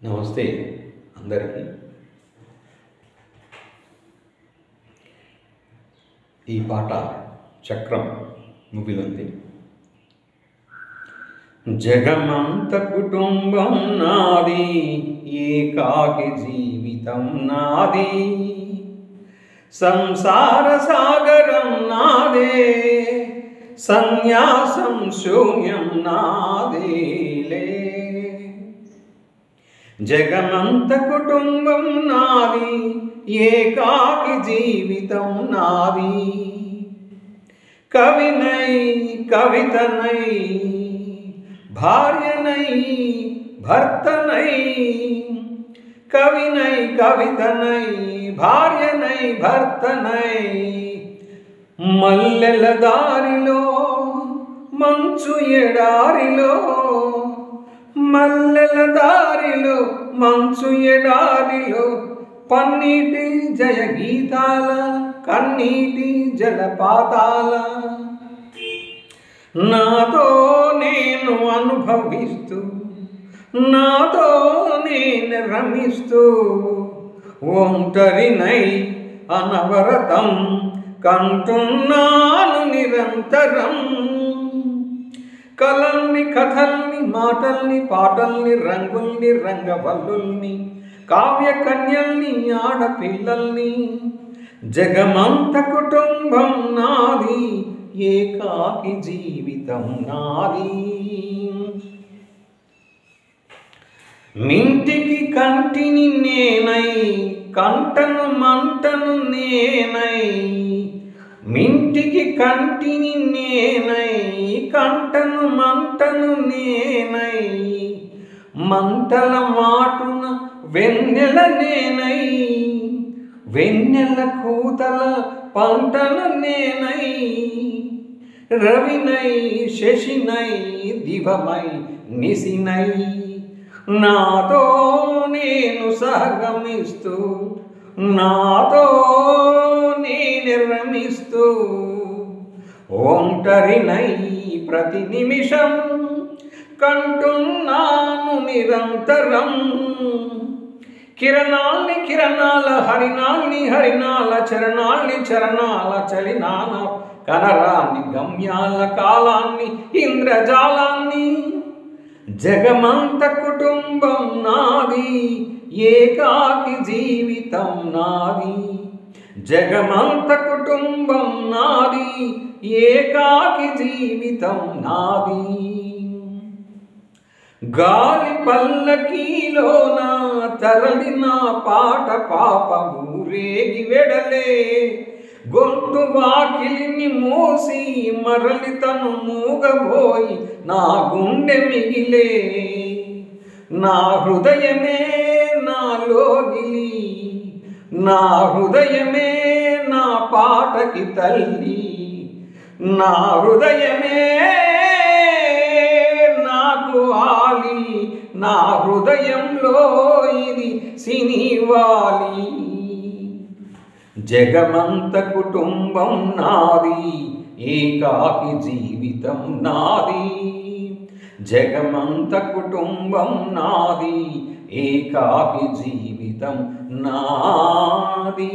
నమస్తే అందరికీ. ఈ పాట చక్రం మూవీలోంది. జగమంత కుటుంబం నాది, ఏకాకి జీవితం నాది, సంసార సాగరం నాదే, సన్యాసం శూన్యం నాదేలే. జగమంత కుటుంబం నాది, ఏకాకి జీవితం నాది, కవినై కవితనై, భార్యనై భర్తనై, కవినై కవితనై, భార్యనై భర్తనై, మల్లెల దారిలో మంచు ఎడారిలో, మల్లెల దారిలో మంచు ఎడారిలో, పన్నీటి జయ గీతాల కన్నీటి జలపాతాల, నాతో నేను అనుభవిస్తూ, నాతో నేను రమిస్తూ, ఒంటరినై అనవరతం కంటున్నాను నిరంతరం. కలల్ని కథల్ని మాటల్ని పాటల్ని రంగుల్ని రంగవల్లుల్ని కావ్య కన్యల్ని ఆడపిల్లల్ని, జగమంత కుటుంబం నాది, ఏకాకి జీవితం నాది. మింటికి కంటిని నేనై, కంటను మంటను నేనై, మింటికి కంటిని నేనై, కంటను మంటను నేనై, మంటల మాటున వెన్నెల నేనై, వెన్నెల కూతల పంటను నేనై, రవినై శశినై దివమై నిశినై, నాతో నేను సహగమిస్తూ, నాతో నేను రమిస్తూ, ఒంటరినై ప్రతి నిమిషం కంటున్నాను నిరంతరం. కిరణాల్ని కిరణాల హరినాల్ని హరినాల, చరణాల్ని చరణాల చలినాన, కనరాన్ని గమ్యాల కాలాన్ని ఇంద్రజాలాన్ని, జగమంత కుటుంబం నాది, ఏకాకి జీవితం నాది, జగమంత కుటుంబం నాది, ఏకాకి జీవితం నాది. గాలి పల్లకీలోన తరలిన పాట పాప ఊరేగి వెడలే, గొంతు వాకిలిని మోసి మరలి తను మూగబోయి నా గుండె మిగిలే, నా హృదయమే నా లోగిలి, నా హృదయమే నా పాటకి తల్లి, నా హృదయమే నాకు ఆలి, నా హృదయంలో ఇది సినివాలి. జగమంత కుటుంబం నాది, ఏకాకి జీవితం నాది, జగమంత కుటుంబం నాది, ఏకాకి జీవితం నాది.